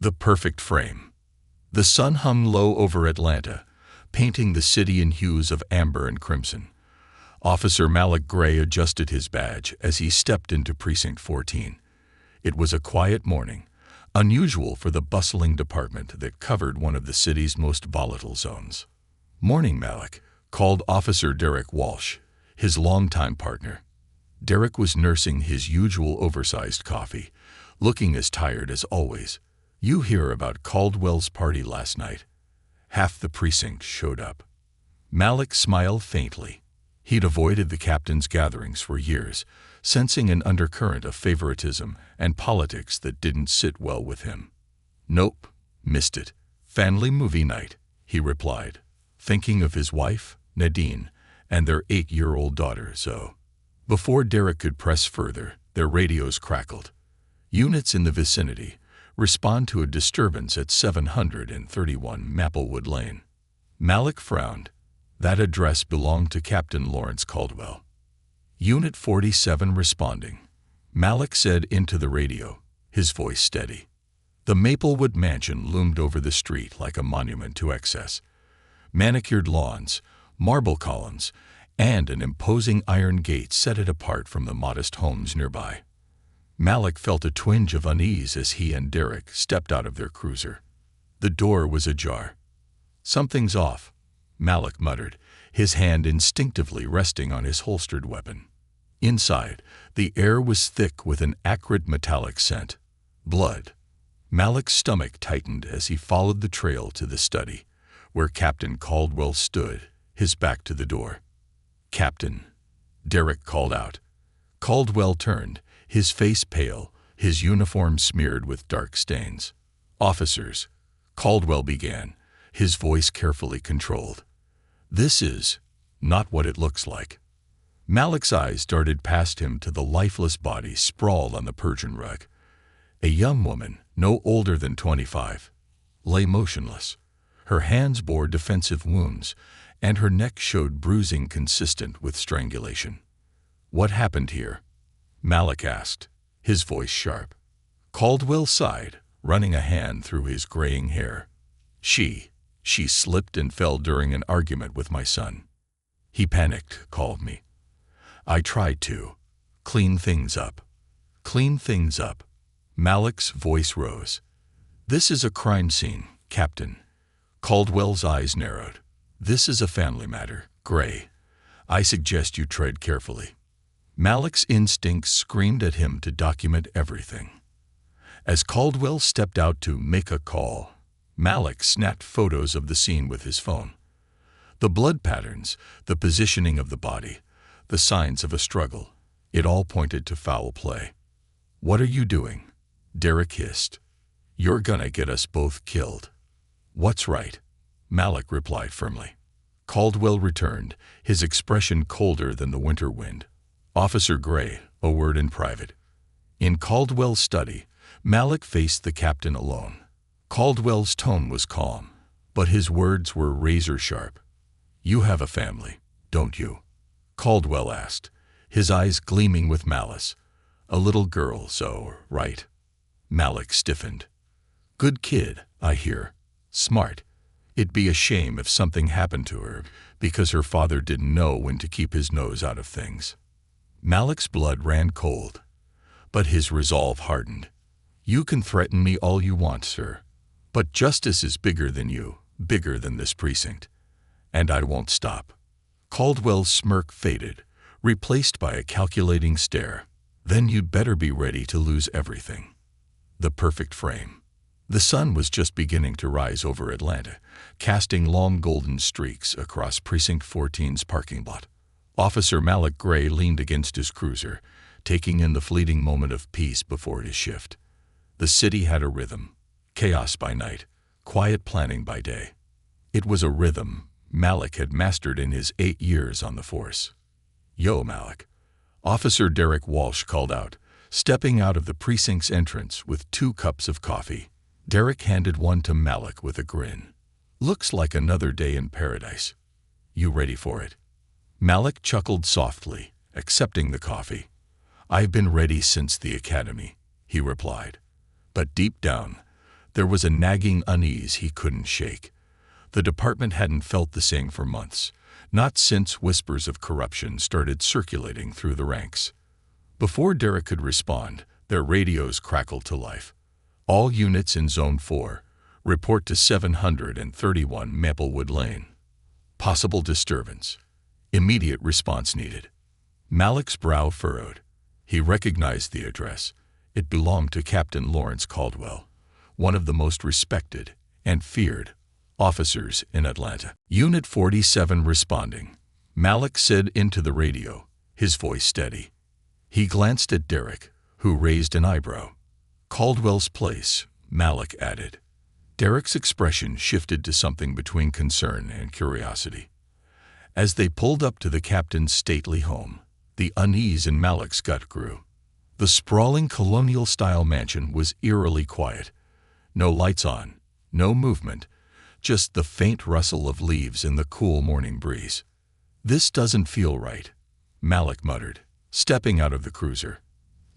The perfect frame. The sun hung low over Atlanta, painting the city in hues of amber and crimson. Officer Malik Gray adjusted his badge as he stepped into Precinct 14. It was a quiet morning, unusual for the bustling department that covered one of the city's most volatile zones. "Morning, Malik," called Officer Derek Walsh, his longtime partner. Derek was nursing his usual oversized coffee, looking as tired as always. "You hear about Caldwell's party last night?" Half the precinct showed up. Malik smiled faintly. He'd avoided the captain's gatherings for years, sensing an undercurrent of favoritism and politics that didn't sit well with him. "Nope, missed it. Family movie night," he replied, thinking of his wife, Nadine, and their 8-year-old daughter, Zoe. Before Derek could press further, their radios crackled. "Units in the vicinity. Respond to a disturbance at 731 Maplewood Lane." Malik frowned. That address belonged to Captain Lawrence Caldwell. "Unit 47 responding," Malik said into the radio, his voice steady. The Maplewood mansion loomed over the street like a monument to excess. Manicured lawns, marble columns, and an imposing iron gate set it apart from the modest homes nearby. Malik felt a twinge of unease as he and Derek stepped out of their cruiser. The door was ajar. "Something's off," Malik muttered, his hand instinctively resting on his holstered weapon. Inside, the air was thick with an acrid metallic scent. Blood. Malik's stomach tightened as he followed the trail to the study, where Captain Caldwell stood, his back to the door. "Captain," Derek called out. Caldwell turned, his face pale, his uniform smeared with dark stains. "Officers," Caldwell began, his voice carefully controlled. "This is not what it looks like." Malik's eyes darted past him to the lifeless body sprawled on the Persian rug. A young woman, no older than 25, lay motionless. Her hands bore defensive wounds, and her neck showed bruising consistent with strangulation. "What happened here?" Malik asked, his voice sharp. Caldwell sighed, running a hand through his graying hair. She slipped and fell during an argument with my son. He panicked, called me. I tried to clean things up. Clean things up." Malik's voice rose. "This is a crime scene, Captain." Caldwell's eyes narrowed. "This is a family matter, Gray. I suggest you tread carefully." Malik's instincts screamed at him to document everything. As Caldwell stepped out to make a call, Malik snapped photos of the scene with his phone. The blood patterns, the positioning of the body, the signs of a struggle, it all pointed to foul play. "What are you doing?" Derek hissed. "You're gonna get us both killed." "What's right?" Malik replied firmly. Caldwell returned, his expression colder than the winter wind. "Officer Gray, a word in private." In Caldwell's study, Malik faced the captain alone. Caldwell's tone was calm, but his words were razor-sharp. "You have a family, don't you?" Caldwell asked, his eyes gleaming with malice. "A little girl, so, right?" Malik stiffened. "Good kid, I hear. Smart. It'd be a shame if something happened to her because her father didn't know when to keep his nose out of things." Malik's blood ran cold, but his resolve hardened. "You can threaten me all you want, sir, but justice is bigger than you, bigger than this precinct, and I won't stop." Caldwell's smirk faded, replaced by a calculating stare. "Then you'd better be ready to lose everything." The perfect frame. The sun was just beginning to rise over Atlanta, casting long golden streaks across Precinct 14's parking lot. Officer Malik Gray leaned against his cruiser, taking in the fleeting moment of peace before his shift. The city had a rhythm, chaos by night, quiet planning by day. It was a rhythm Malik had mastered in his 8 years on the force. "Yo, Malik," Officer Derek Walsh called out, stepping out of the precinct's entrance with 2 cups of coffee. Derek handed one to Malik with a grin. "Looks like another day in paradise. You ready for it?" Malik chuckled softly, accepting the coffee. "I've been ready since the academy," he replied. But deep down, There was a nagging unease he couldn't shake. The department hadn't felt the same for months, not since whispers of corruption started circulating through the ranks. Before Derek could respond, their radios crackled to life. All units in Zone 4, report to 731 Maplewood Lane. Possible disturbance. Immediate response needed. Malik's brow furrowed. He recognized the address. It belonged to Captain Lawrence Caldwell, one of the most respected and feared officers in Atlanta. Unit 47 responding. Malik said into the radio, his voice steady. He glanced at Derek, who raised an eyebrow. Caldwell's place, Malik added. Derek's expression shifted to something between concern and curiosity. As they pulled up to the captain's stately home, the unease in Malik's gut grew. The sprawling colonial-style mansion was eerily quiet. No lights on, no movement, just the faint rustle of leaves in the cool morning breeze. "This doesn't feel right," Malik muttered, stepping out of the cruiser.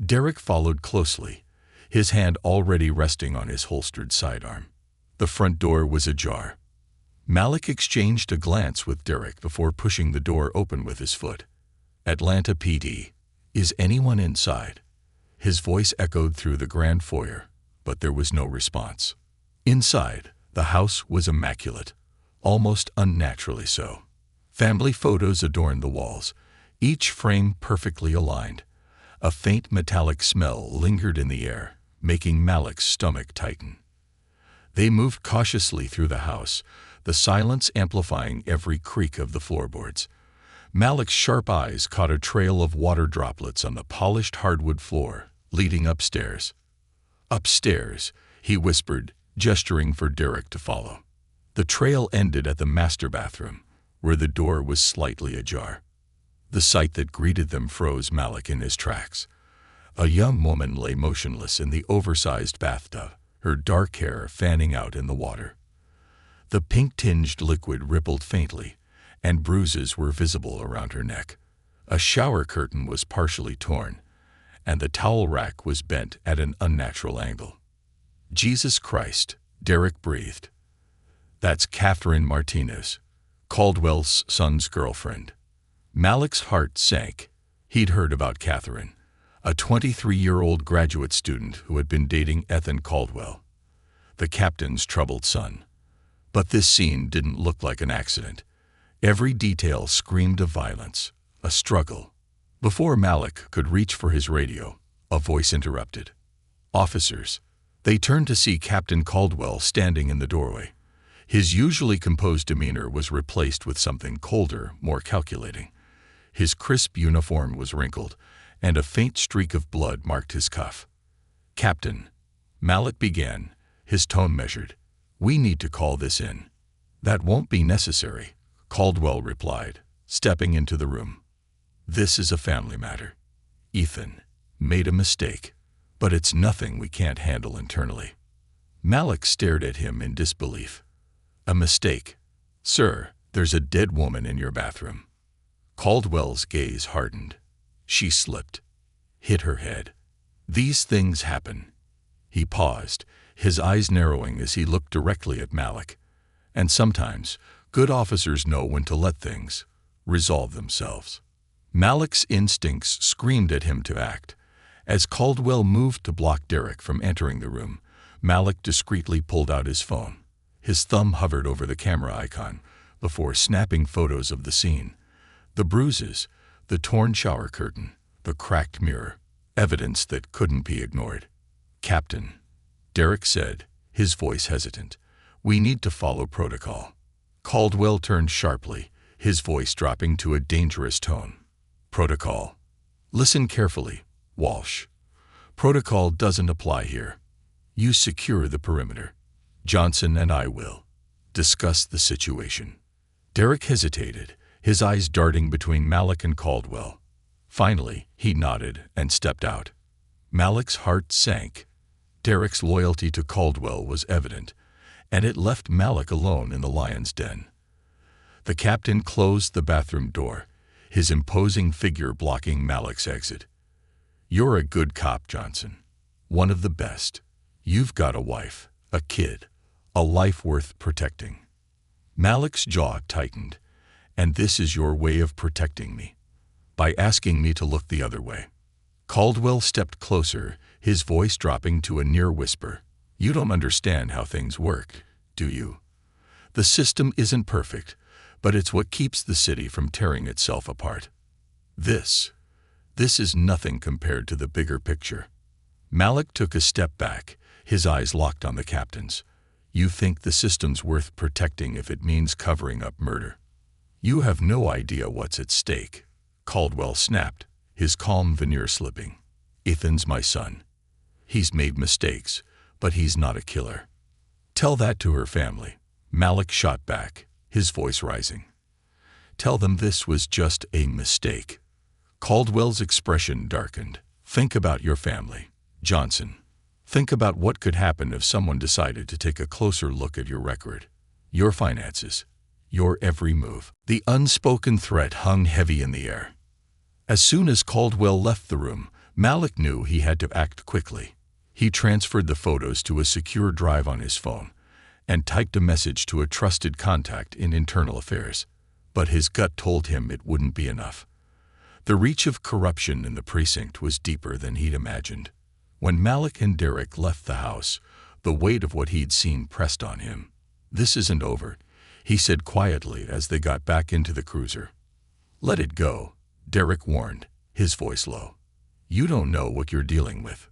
Derek followed closely, his hand already resting on his holstered sidearm. The front door was ajar. Malik exchanged a glance with Derek before pushing the door open with his foot. "Atlanta PD, is anyone inside?" His voice echoed through the grand foyer, but there was no response. Inside, the house was immaculate, almost unnaturally so. Family photos adorned the walls, each frame perfectly aligned. A faint metallic smell lingered in the air, making Malik's stomach tighten. They moved cautiously through the house, the silence amplifying every creak of the floorboards. Malik's sharp eyes caught a trail of water droplets on the polished hardwood floor, leading upstairs. "Upstairs," he whispered, gesturing for Derek to follow. The trail ended at the master bathroom, where the door was slightly ajar. The sight that greeted them froze Malik in his tracks. A young woman lay motionless in the oversized bathtub, her dark hair fanning out in the water. The pink-tinged liquid rippled faintly, and bruises were visible around her neck. A shower curtain was partially torn, and the towel rack was bent at an unnatural angle. "Jesus Christ," Derek breathed. "That's Catherine Martinez, Caldwell's son's girlfriend." Malik's heart sank. He'd heard about Catherine, a 23-year-old graduate student who had been dating Ethan Caldwell, the captain's troubled son. But this scene didn't look like an accident. Every detail screamed of violence, a struggle. Before Malik could reach for his radio, a voice interrupted. "Officers." They turned to see Captain Caldwell standing in the doorway. His usually composed demeanor was replaced with something colder, more calculating. His crisp uniform was wrinkled, and a faint streak of blood marked his cuff. "Captain," Malik began, his tone measured, "we need to call this in." "That won't be necessary," Caldwell replied, stepping into the room. "This is a family matter. Ethan made a mistake, but it's nothing we can't handle internally." Malik stared at him in disbelief. "A mistake? Sir, there's a dead woman in your bathroom." Caldwell's gaze hardened. She slipped, hit her head. "These things happen." He paused, his eyes narrowing as he looked directly at Malik. "And sometimes, good officers know when to let things resolve themselves." Malik's instincts screamed at him to act. As Caldwell moved to block Derek from entering the room, Malik discreetly pulled out his phone. His thumb hovered over the camera icon before snapping photos of the scene. The bruises, the torn shower curtain, the cracked mirror, evidence that couldn't be ignored. "Captain," Derek said, his voice hesitant, "we need to follow protocol." Caldwell turned sharply, his voice dropping to a dangerous tone. "Protocol? Listen carefully, Walsh. Protocol doesn't apply here. You secure the perimeter. Johnson and I will discuss the situation." Derek hesitated, his eyes darting between Malik and Caldwell. Finally, he nodded and stepped out. Malik's heart sank. Derek's loyalty to Caldwell was evident, and it left Malik alone in the lion's den. The captain closed the bathroom door, his imposing figure blocking Malik's exit. "You're a good cop, Johnson. One of the best. You've got a wife, a kid, a life worth protecting. Malik's jaw tightened. And this is your way of protecting me? By asking me to look the other way. Caldwell stepped closer, his voice dropping to a near whisper. You don't understand how things work, do you? The system isn't perfect, but it's what keeps the city from tearing itself apart. This is nothing compared to the bigger picture. Malik took a step back, his eyes locked on the captain's. You think the system's worth protecting if it means covering up murder? You have no idea what's at stake, Caldwell snapped, his calm veneer slipping. Ethan's my son. He's made mistakes, but he's not a killer. Tell that to her family. Malik shot back, his voice rising. Tell them this was just a mistake. Caldwell's expression darkened. Think about your family, Johnson. Think about what could happen if someone decided to take a closer look at your record, your finances, your every move. The unspoken threat hung heavy in the air. As soon as Caldwell left the room, Malik knew he had to act quickly. He transferred the photos to a secure drive on his phone and typed a message to a trusted contact in internal affairs. But his gut told him it wouldn't be enough. The reach of corruption in the precinct was deeper than he'd imagined. When Malik and Derek left the house, the weight of what he'd seen pressed on him. This isn't over, he said quietly as they got back into the cruiser. Let it go, Derek warned, his voice low. You don't know what you're dealing with.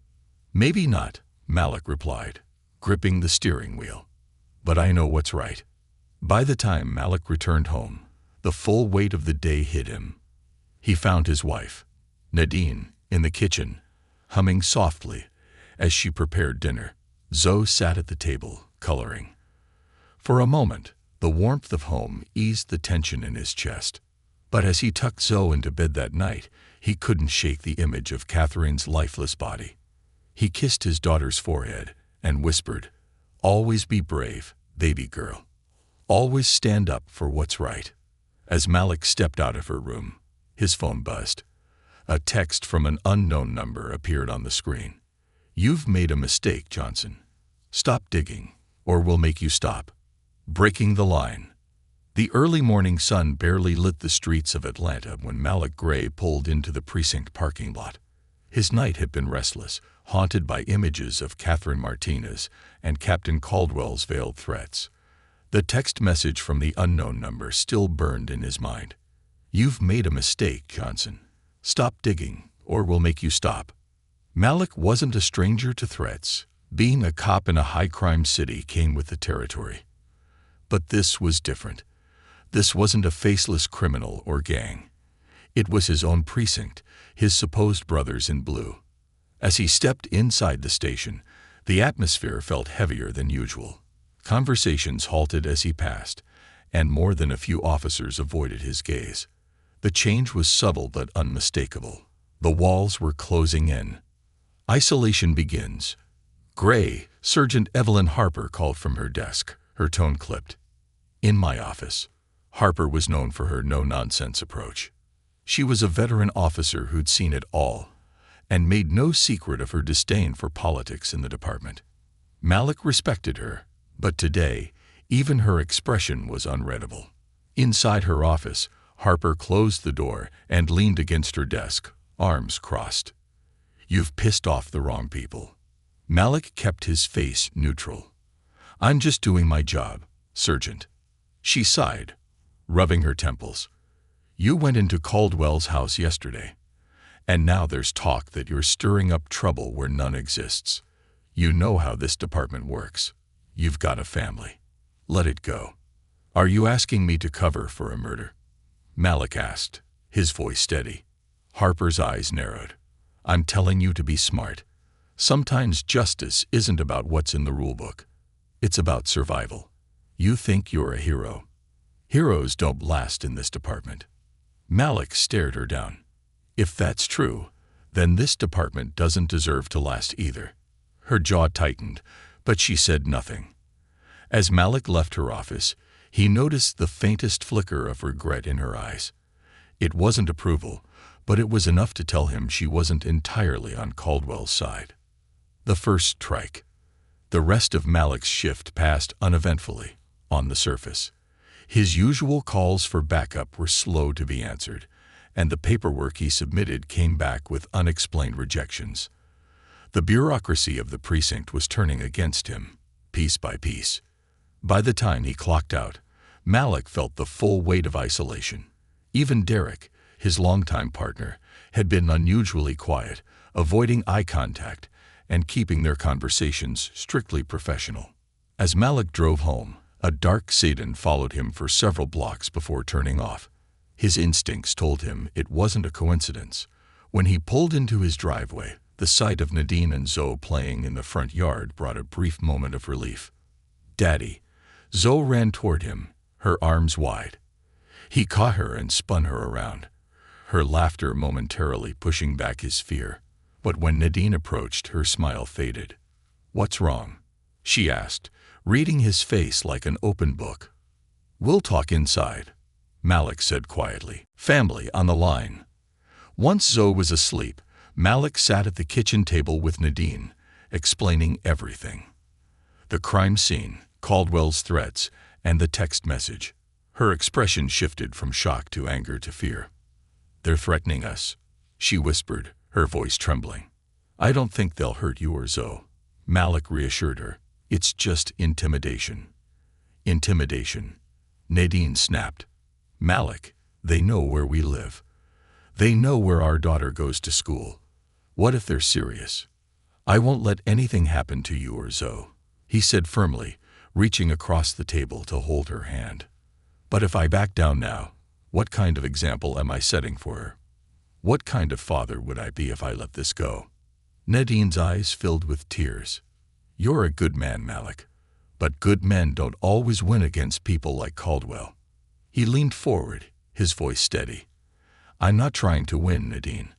Maybe not, Malik replied, gripping the steering wheel. But I know what's right. By the time Malik returned home, the full weight of the day hit him. He found his wife, Nadine, in the kitchen, humming softly as she prepared dinner. Zoe sat at the table, coloring. For a moment, the warmth of home eased the tension in his chest. But as he tucked Zoe into bed that night, he couldn't shake the image of Catherine's lifeless body. He kissed his daughter's forehead and whispered, Always be brave, baby girl. Always stand up for what's right. As Malik stepped out of her room, his phone buzzed. A text from an unknown number appeared on the screen. You've made a mistake, Johnson. Stop digging, or we'll make you stop. Breaking the line. The early morning sun barely lit the streets of Atlanta when Malik Gray pulled into the precinct parking lot. His night had been restless, haunted by images of Catherine Martinez and Captain Caldwell's veiled threats. The text message from the unknown number still burned in his mind. You've made a mistake, Johnson. Stop digging, or we'll make you stop. Malik wasn't a stranger to threats. Being a cop in a high-crime city came with the territory. But this was different. This wasn't a faceless criminal or gang. It was his own precinct, his supposed brothers in blue. As he stepped inside the station, the atmosphere felt heavier than usual. Conversations halted as he passed, and more than a few officers avoided his gaze. The change was subtle but unmistakable. The walls were closing in. Isolation begins. Gray, Sergeant Evelyn Harper called from her desk, her tone clipped. In my office. Harper was known for her no-nonsense approach. She was a veteran officer who'd seen it all, and made no secret of her disdain for politics in the department. Malik respected her, but today, even her expression was unreadable. Inside her office, Harper closed the door and leaned against her desk, arms crossed. You've pissed off the wrong people. Malik kept his face neutral. I'm just doing my job, Sergeant. She sighed, rubbing her temples. You went into Caldwell's house yesterday, and now there's talk that you're stirring up trouble where none exists. You know how this department works. You've got a family. Let it go. Are you asking me to cover for a murder? Malik asked, his voice steady. Harper's eyes narrowed. I'm telling you to be smart. Sometimes justice isn't about what's in the rulebook. It's about survival. You think you're a hero. Heroes don't last in this department. Malik stared her down. If that's true, then this department doesn't deserve to last either. Her jaw tightened, but she said nothing. As Malik left her office, he noticed the faintest flicker of regret in her eyes. It wasn't approval, but it was enough to tell him she wasn't entirely on Caldwell's side. The first strike. The rest of Malik's shift passed uneventfully on the surface. His usual calls for backup were slow to be answered, and the paperwork he submitted came back with unexplained rejections. The bureaucracy of the precinct was turning against him, piece by piece. By the time he clocked out, Malik felt the full weight of isolation. Even Derek, his longtime partner, had been unusually quiet, avoiding eye contact and keeping their conversations strictly professional. As Malik drove home, a dark sedan followed him for several blocks before turning off. His instincts told him it wasn't a coincidence. When he pulled into his driveway, the sight of Nadine and Zoe playing in the front yard brought a brief moment of relief. "Daddy." Zoe ran toward him, her arms wide. He caught her and spun her around, her laughter momentarily pushing back his fear. But when Nadine approached, her smile faded. "What's wrong?" she asked, reading his face like an open book. "We'll talk inside," Malik said quietly. Family on the line. Once Zoe was asleep, Malik sat at the kitchen table with Nadine, explaining everything. The crime scene, Caldwell's threats, and the text message. Her expression shifted from shock to anger to fear. "They're threatening us," she whispered, her voice trembling. "I don't think they'll hurt you or Zoe," Malik reassured her. "It's just intimidation." "Intimidation?" Nadine snapped. "Malik, they know where we live. They know where our daughter goes to school. What if they're serious?" "I won't let anything happen to you or Zoe," he said firmly, reaching across the table to hold her hand. "But if I back down now, what kind of example am I setting for her? What kind of father would I be if I let this go?" Nadine's eyes filled with tears. "You're a good man, Malik, but good men don't always win against people like Caldwell." He leaned forward, his voice steady. "I'm not trying to win, Nadine.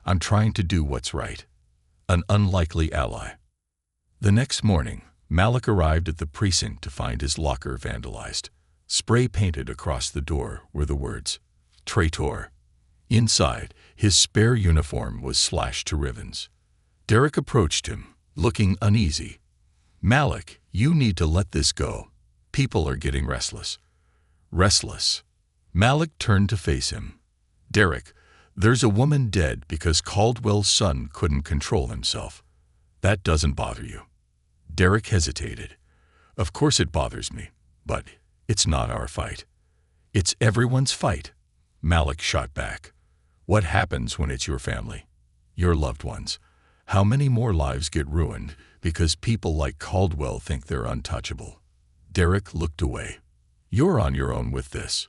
I'm trying to do what's right." An unlikely ally. The next morning, Malik arrived at the precinct to find his locker vandalized. Spray painted across the door were the words, "Traitor." Inside, his spare uniform was slashed to ribbons. Derek approached him, looking uneasy. "Malik, you need to let this go. People are getting restless." "Restless?" Malik turned to face him. "Derek, there's a woman dead because Caldwell's son couldn't control himself. That doesn't bother you." Derek hesitated. "Of course it bothers me, but it's not our fight." "It's everyone's fight," Malik shot back. "What happens when it's your family? Your loved ones? How many more lives get ruined because people like Caldwell think they're untouchable?" Derek looked away. "You're on your own with this."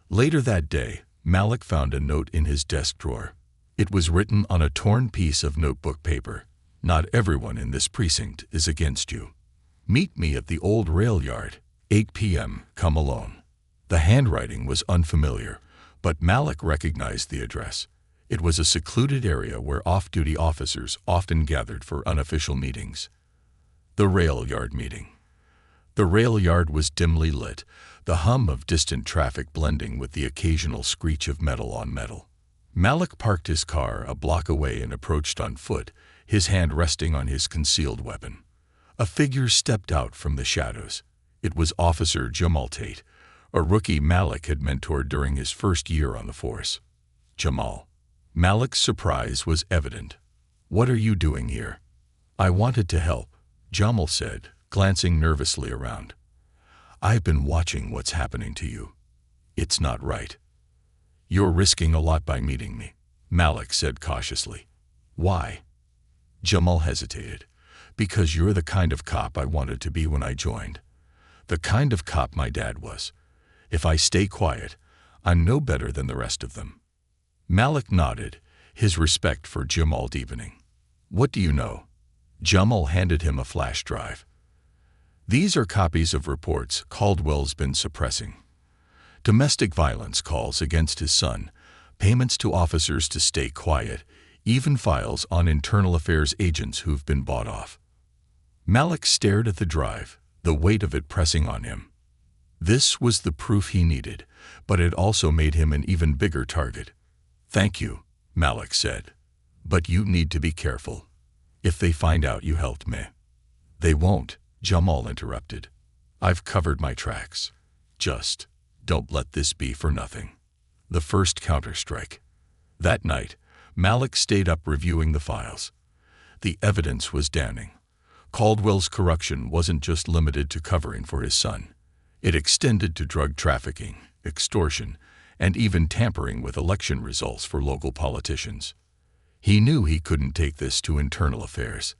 Later that day, Malik found a note in his desk drawer. It was written on a torn piece of notebook paper. "Not everyone in this precinct is against you. Meet me at the old rail yard, 8 p.m., come alone." The handwriting was unfamiliar, but Malik recognized the address. It was a secluded area where off-duty officers often gathered for unofficial meetings. The rail yard meeting. The rail yard was dimly lit, the hum of distant traffic blending with the occasional screech of metal on metal. Malik parked his car a block away and approached on foot, his hand resting on his concealed weapon. A figure stepped out from the shadows. It was Officer Jamal Tate, a rookie Malik had mentored during his first year on the force. "Jamal." Malik's surprise was evident. "What are you doing here?" "I wanted to help," Jamal said, glancing nervously around. "I've been watching what's happening to you. It's not right." "You're risking a lot by meeting me," Malik said cautiously. "Why?" Jamal hesitated. "Because you're the kind of cop I wanted to be when I joined. The kind of cop my dad was. If I stay quiet, I'm no better than the rest of them." Malik nodded, his respect for Jamal deepening. "What do you know?" Jamal handed him a flash drive. "These are copies of reports Caldwell's been suppressing. Domestic violence calls against his son, payments to officers to stay quiet, even files on internal affairs agents who've been bought off." Malik stared at the drive, the weight of it pressing on him. This was the proof he needed, but it also made him an even bigger target. "Thank you," Malik said. "But you need to be careful. If they find out you helped me." They won't, Jamal interrupted. I've covered my tracks. Just don't let this be for nothing. The first counterstrike. That night, Malik stayed up reviewing the files. The evidence was damning. Caldwell's corruption wasn't just limited to covering for his son. It extended to drug trafficking, extortion, and even tampering with election results for local politicians. He knew he couldn't take this to internal affairs.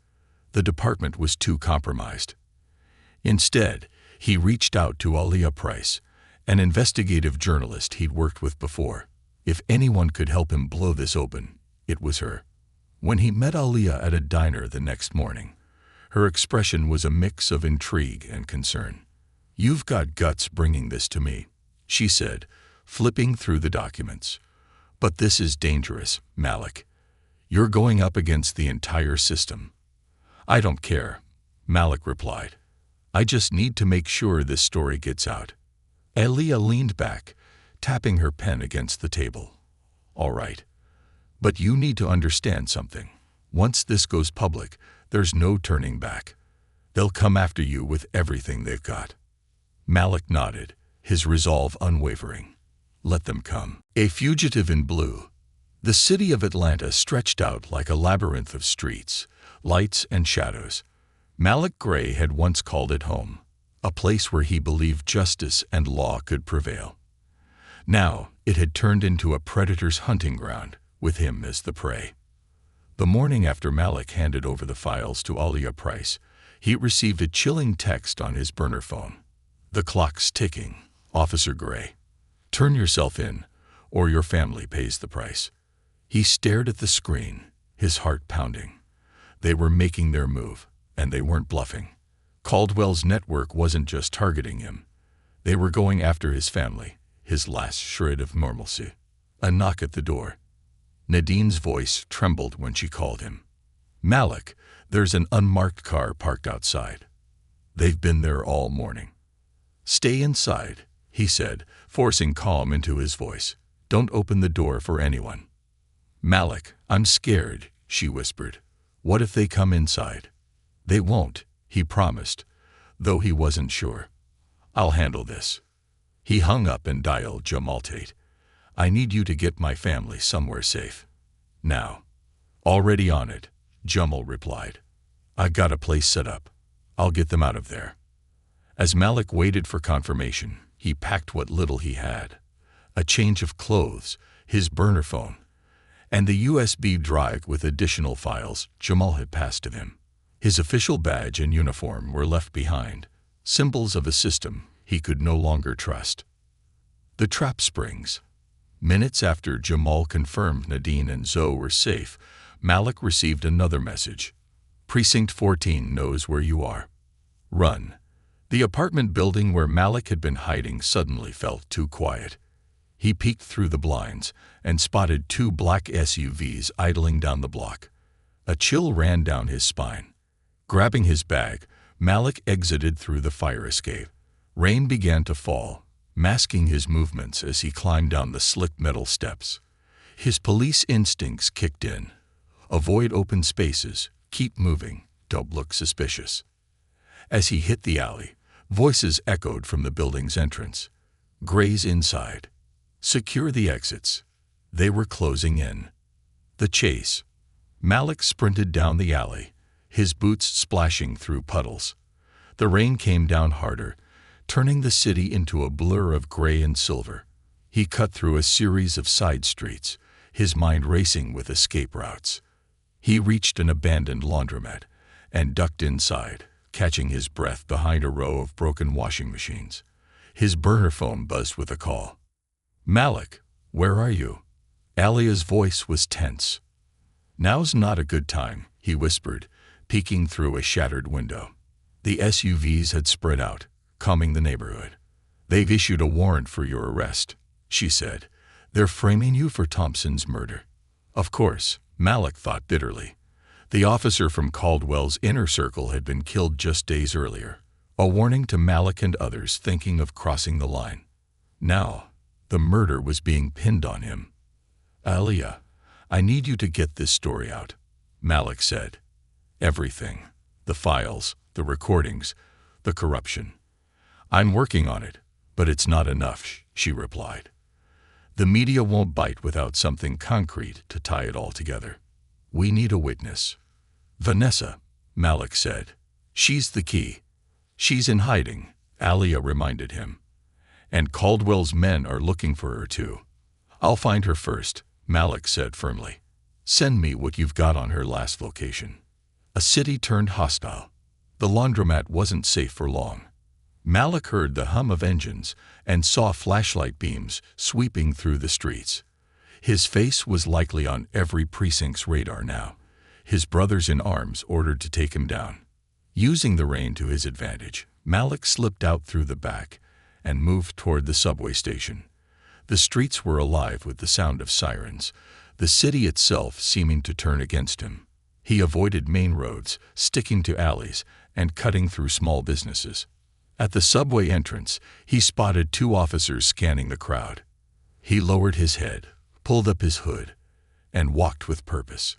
The department was too compromised. Instead, he reached out to Aaliyah Price, an investigative journalist he'd worked with before. If anyone could help him blow this open, it was her. When he met Aaliyah at a diner the next morning, her expression was a mix of intrigue and concern. "You've got guts bringing this to me," she said, flipping through the documents. "But this is dangerous, Malik. You're going up against the entire system." "I don't care," Malik replied. "I just need to make sure this story gets out." Aaliyah leaned back, tapping her pen against the table. "All right. But you need to understand something. Once this goes public, there's no turning back. They'll come after you with everything they've got." Malik nodded, his resolve unwavering. Let them come. A fugitive in blue. The city of Atlanta stretched out like a labyrinth of streets, lights and shadows. Malik Gray had once called it home, a place where he believed justice and law could prevail. Now it had turned into a predator's hunting ground, with him as the prey. The morning after Malik handed over the files to Aaliyah Price, he received a chilling text on his burner phone. "The clock's ticking, Officer Gray. Turn yourself in, or your family pays the price." He stared at the screen, his heart pounding. They were making their move, and they weren't bluffing. Caldwell's network wasn't just targeting him. They were going after his family, his last shred of normalcy. A knock at the door. Nadine's voice trembled when she called him. "Malik, there's an unmarked car parked outside. They've been there all morning." "Stay inside," he said, forcing calm into his voice. "Don't open the door for anyone." "Malik, I'm scared," she whispered. "What if they come inside?" "They won't," he promised, though he wasn't sure. "I'll handle this." He hung up and dialed Jamal Tate. "I need you to get my family somewhere safe. Now." "Already on it," Jamal replied. "I got a place set up. I'll get them out of there." As Malik waited for confirmation, he packed what little he had. A change of clothes, his burner phone, and the USB drive with additional files Jamal had passed to him. His official badge and uniform were left behind, symbols of a system he could no longer trust. The trap springs. Minutes after Jamal confirmed Nadine and Zoe were safe, Malik received another message. "Precinct 14 knows where you are. Run." The apartment building where Malik had been hiding suddenly felt too quiet. He peeked through the blinds and spotted two black SUVs idling down the block. A chill ran down his spine. Grabbing his bag, Malik exited through the fire escape. Rain began to fall, masking his movements as he climbed down the slick metal steps. His police instincts kicked in. Avoid open spaces, keep moving, don't look suspicious. As he hit the alley, voices echoed from the building's entrance. "Gray's inside. Secure the exits." They were closing in. The chase. Malik sprinted down the alley, his boots splashing through puddles. The rain came down harder, turning the city into a blur of gray and silver. He cut through a series of side streets, his mind racing with escape routes. He reached an abandoned laundromat and ducked inside, catching his breath behind a row of broken washing machines. His burner phone buzzed with a call. "Malik, where are you?" Alia's voice was tense. "Now's not a good time," he whispered, peeking through a shattered window. The SUVs had spread out, combing the neighborhood. "They've issued a warrant for your arrest," she said. "They're framing you for Thompson's murder." Of course, Malik thought bitterly. The officer from Caldwell's inner circle had been killed just days earlier, a warning to Malik and others thinking of crossing the line. Now, the murder was being pinned on him. "Aaliyah, I need you to get this story out," Malik said. "Everything. The files, the recordings, the corruption. I'm working on it, but it's not enough, she replied. The media won't bite without something concrete to tie it all together. We need a witness. Vanessa, Malik said. She's the key. She's in hiding, Alia reminded him. And Caldwell's men are looking for her too. I'll find her first, Malik said firmly. Send me what you've got on her last location. A city turned hostile. The laundromat wasn't safe for long. Malik heard the hum of engines and saw flashlight beams sweeping through the streets. His face was likely on every precinct's radar now, his brothers in arms ordered to take him down. Using the rain to his advantage, Malik slipped out through the back and moved toward the subway station. The streets were alive with the sound of sirens, the city itself seeming to turn against him. He avoided main roads, sticking to alleys, and cutting through small businesses. At the subway entrance, he spotted 2 officers scanning the crowd. He lowered his head, pulled up his hood, and walked with purpose.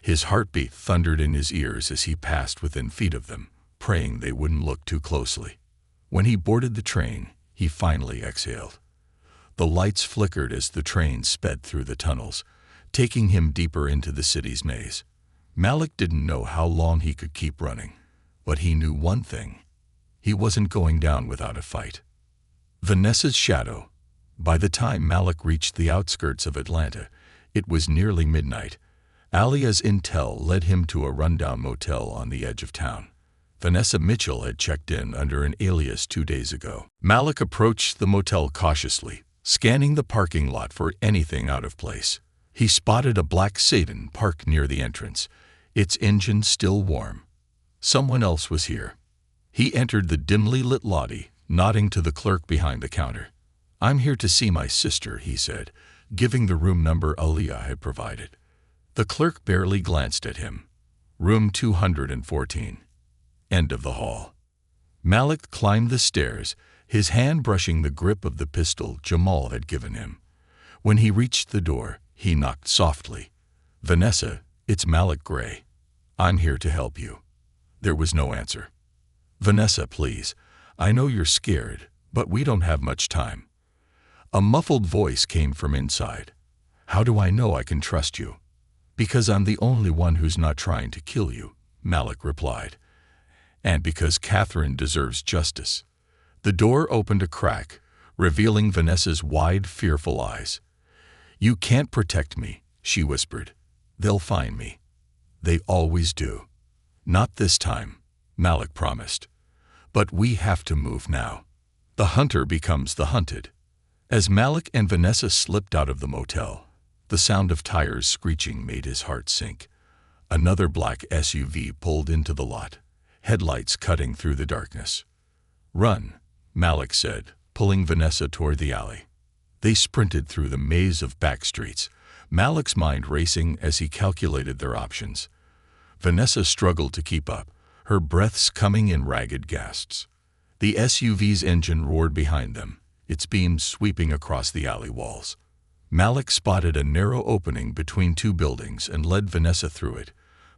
His heartbeat thundered in his ears as he passed within feet of them, praying they wouldn't look too closely. When he boarded the train, he finally exhaled. The lights flickered as the train sped through the tunnels, taking him deeper into the city's maze. Malik didn't know how long he could keep running, but he knew one thing. He wasn't going down without a fight. Vanessa's shadow. By the time Malik reached the outskirts of Atlanta, it was nearly midnight. Alia's intel led him to a rundown motel on the edge of town. Vanessa Mitchell had checked in under an alias 2 days ago. Malik approached the motel cautiously, scanning the parking lot for anything out of place. He spotted a black sedan parked near the entrance, its engine still warm. Someone else was here. He entered the dimly lit lobby, nodding to the clerk behind the counter. I'm here to see my sister, he said, giving the room number Alia had provided. The clerk barely glanced at him. Room 214. End of the hall. Malik climbed the stairs, his hand brushing the grip of the pistol Jamal had given him. When he reached the door, he knocked softly. Vanessa, it's Malik Gray. I'm here to help you. There was no answer. Vanessa, please. I know you're scared, but we don't have much time. A muffled voice came from inside. How do I know I can trust you? Because I'm the only one who's not trying to kill you, Malik replied. And because Catherine deserves justice. The door opened a crack, revealing Vanessa's wide, fearful eyes. You can't protect me, she whispered. They'll find me. They always do. Not this time, Malik promised. But we have to move now. The hunter becomes the hunted. As Malik and Vanessa slipped out of the motel, the sound of tires screeching made his heart sink. Another black SUV pulled into the lot, headlights cutting through the darkness. Run, Malik said, pulling Vanessa toward the alley. They sprinted through the maze of back streets, Malik's mind racing as he calculated their options. Vanessa struggled to keep up, her breaths coming in ragged gasps. The SUV's engine roared behind them, its beams sweeping across the alley walls. Malik spotted a narrow opening between 2 buildings and led Vanessa through it,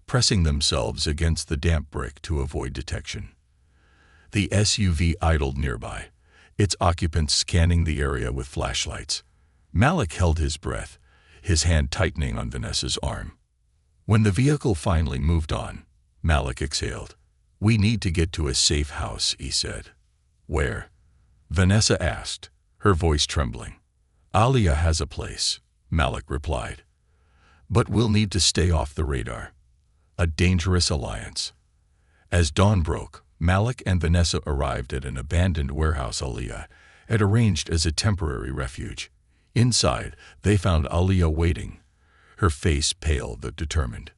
pressing themselves against the damp brick to avoid detection. The SUV idled nearby, its occupants scanning the area with flashlights. Malik held his breath, his hand tightening on Vanessa's arm. When the vehicle finally moved on, Malik exhaled. We need to get to a safe house, he said. Where? Vanessa asked, her voice trembling. Alia has a place, Malik replied. But we'll need to stay off the radar. A dangerous alliance. As dawn broke, Malik and Vanessa arrived at an abandoned warehouse Alia had arranged as a temporary refuge. Inside, they found Alia waiting, her face pale but determined.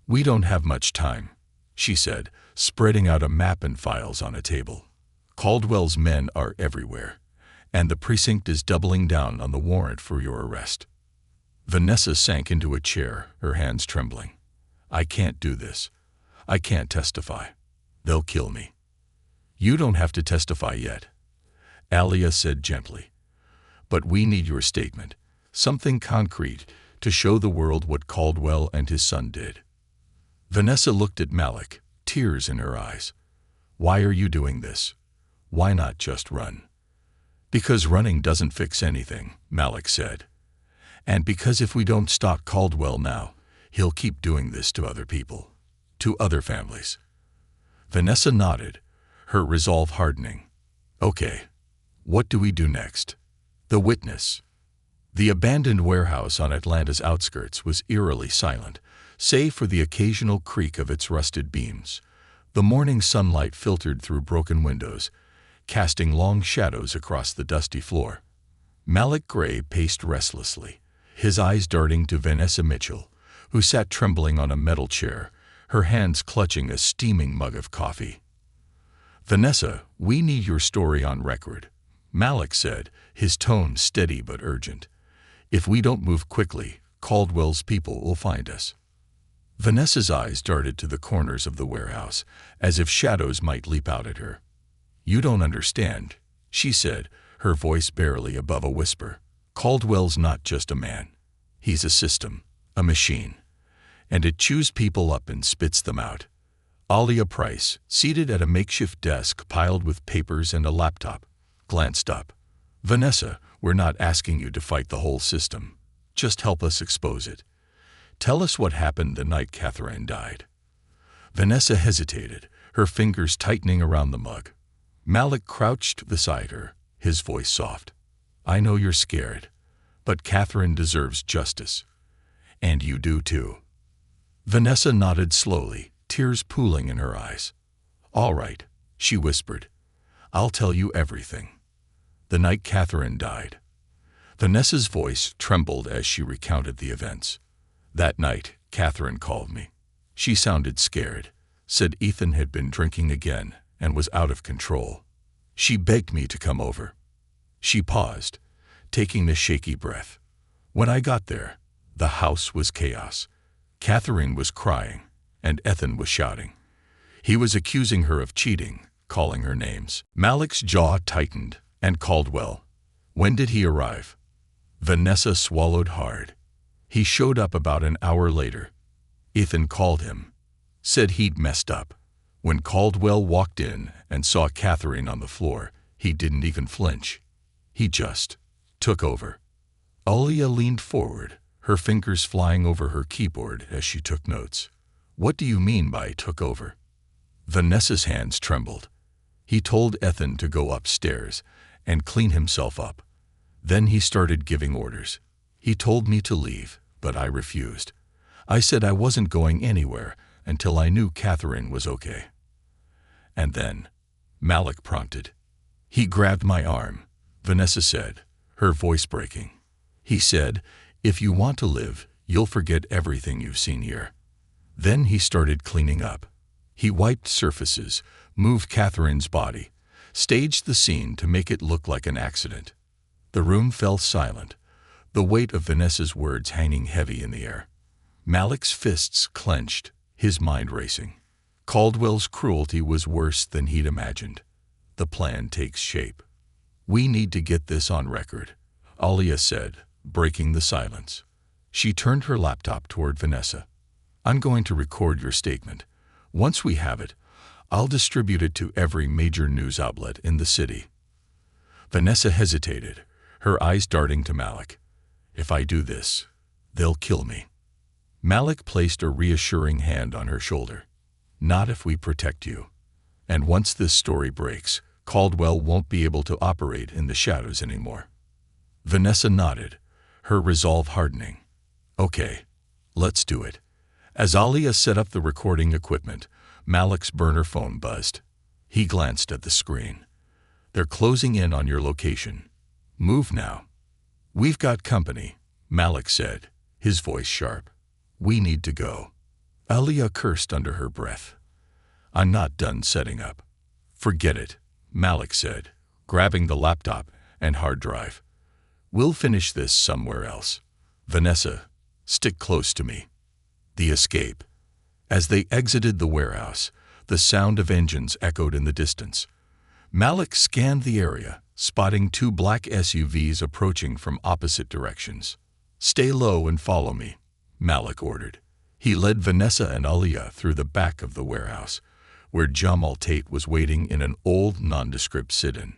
We don't have much time, she said, spreading out a map and files on a table. Caldwell's men are everywhere, and the precinct is doubling down on the warrant for your arrest. Vanessa sank into a chair, her hands trembling. I can't do this. I can't testify. They'll kill me. You don't have to testify yet, Alia said gently. But we need your statement, something concrete, to show the world what Caldwell and his son did. Vanessa looked at Malik, tears in her eyes. Why are you doing this? Why not just run? Because running doesn't fix anything, Malik said. And because if we don't stop Caldwell now, he'll keep doing this to other people, to other families. Vanessa nodded, her resolve hardening. Okay, what do we do next? The witness. The abandoned warehouse on Atlanta's outskirts was eerily silent, save for the occasional creak of its rusted beams. The morning sunlight filtered through broken windows, casting long shadows across the dusty floor. Malik Gray paced restlessly, his eyes darting to Vanessa Mitchell, who sat trembling on a metal chair, her hands clutching a steaming mug of coffee. Vanessa, we need your story on record, Malik said, his tone steady but urgent. If we don't move quickly, Caldwell's people will find us. Vanessa's eyes darted to the corners of the warehouse, as if shadows might leap out at her. You don't understand, she said, her voice barely above a whisper. Caldwell's not just a man. He's a system, a machine. And it chews people up and spits them out. Alia Price, seated at a makeshift desk piled with papers and a laptop, glanced up. Vanessa, we're not asking you to fight the whole system. Just help us expose it. Tell us what happened the night Catherine died. Vanessa hesitated, her fingers tightening around the mug. Malik crouched beside her, his voice soft. I know you're scared, but Catherine deserves justice. And you do too. Vanessa nodded slowly, tears pooling in her eyes. All right, she whispered. I'll tell you everything. The night Catherine died. Vanessa's voice trembled as she recounted the events. That night, Catherine called me. She sounded scared, said Ethan had been drinking again and was out of control. She begged me to come over. She paused, taking a shaky breath. When I got there, the house was chaos. Catherine was crying, and Ethan was shouting. He was accusing her of cheating, calling her names. Malik's jaw tightened, and Caldwell. When did he arrive? Vanessa swallowed hard. He showed up about an hour later. Ethan called him, said he'd messed up. When Caldwell walked in and saw Catherine on the floor, he didn't even flinch. He just took over. Alia leaned forward, her fingers flying over her keyboard as she took notes. What do you mean by took over? Vanessa's hands trembled. He told Ethan to go upstairs and clean himself up. Then he started giving orders. He told me to leave, but I refused. I said I wasn't going anywhere until I knew Catherine was okay. And then, Malik prompted. He grabbed my arm, Vanessa said, her voice breaking. He said, if you want to live, you'll forget everything you've seen here. Then he started cleaning up. He wiped surfaces, moved Catherine's body, staged the scene to make it look like an accident. The room fell silent, the weight of Vanessa's words hanging heavy in the air. Malik's fists clenched, his mind racing. Caldwell's cruelty was worse than he'd imagined. The plan takes shape. We need to get this on record, Alia said, breaking the silence. She turned her laptop toward Vanessa. I'm going to record your statement. Once we have it, I'll distribute it to every major news outlet in the city. Vanessa hesitated, her eyes darting to Malik. If I do this, they'll kill me. Malik placed a reassuring hand on her shoulder. Not if we protect you. And once this story breaks, Caldwell won't be able to operate in the shadows anymore. Vanessa nodded, her resolve hardening. Okay, let's do it. As Alia set up the recording equipment, Malik's burner phone buzzed. He glanced at the screen. They're closing in on your location. Move now. We've got company, Malik said, his voice sharp. We need to go. Alia cursed under her breath. I'm not done setting up. Forget it, Malik said, grabbing the laptop and hard drive. We'll finish this somewhere else. Vanessa, stick close to me. The escape. As they exited the warehouse, the sound of engines echoed in the distance. Malik scanned the area, spotting two black SUVs approaching from opposite directions. Stay low and follow me, Malik ordered. He led Vanessa and Alia through the back of the warehouse, where Jamal Tate was waiting in an old nondescript sit-in.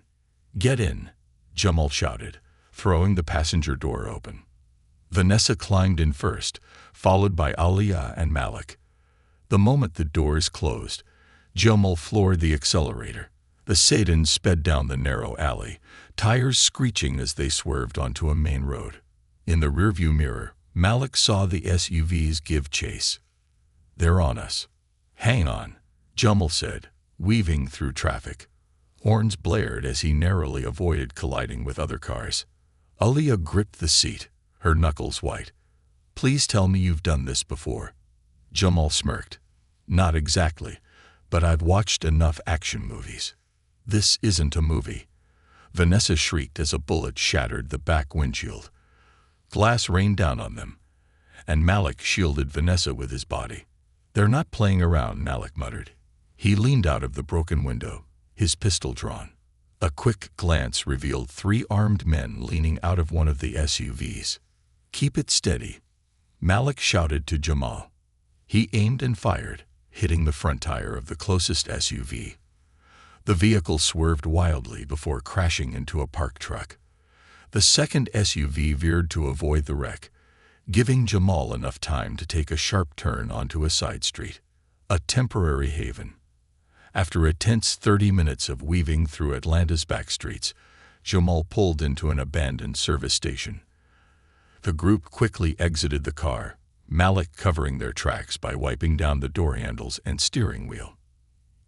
"Get in," Jamal shouted, throwing the passenger door open. Vanessa climbed in first, followed by Aliyah and Malik. The moment the doors closed, Jamal floored the accelerator. The sedan sped down the narrow alley, tires screeching as they swerved onto a main road. In the rearview mirror, Malik saw the SUVs give chase. "They're on us." "Hang on," Jamal said, weaving through traffic. Horns blared as he narrowly avoided colliding with other cars. Aliyah gripped the seat, her knuckles white. "Please tell me you've done this before." Jamal smirked. "Not exactly, but I've watched enough action movies." "This isn't a movie." Vanessa shrieked as a bullet shattered the back windshield. Glass rained down on them, and Malik shielded Vanessa with his body. "They're not playing around," Malik muttered. He leaned out of the broken window, his pistol drawn. A quick glance revealed 3 armed men leaning out of one of the SUVs. "Keep it steady," Malik shouted to Jamal. He aimed and fired, hitting the front tire of the closest SUV. The vehicle swerved wildly before crashing into a parked truck. The second SUV veered to avoid the wreck, giving Jamal enough time to take a sharp turn onto a side street, a temporary haven. After a tense 30 minutes of weaving through Atlanta's back streets, Jamal pulled into an abandoned service station. The group quickly exited the car, Malik covering their tracks by wiping down the door handles and steering wheel.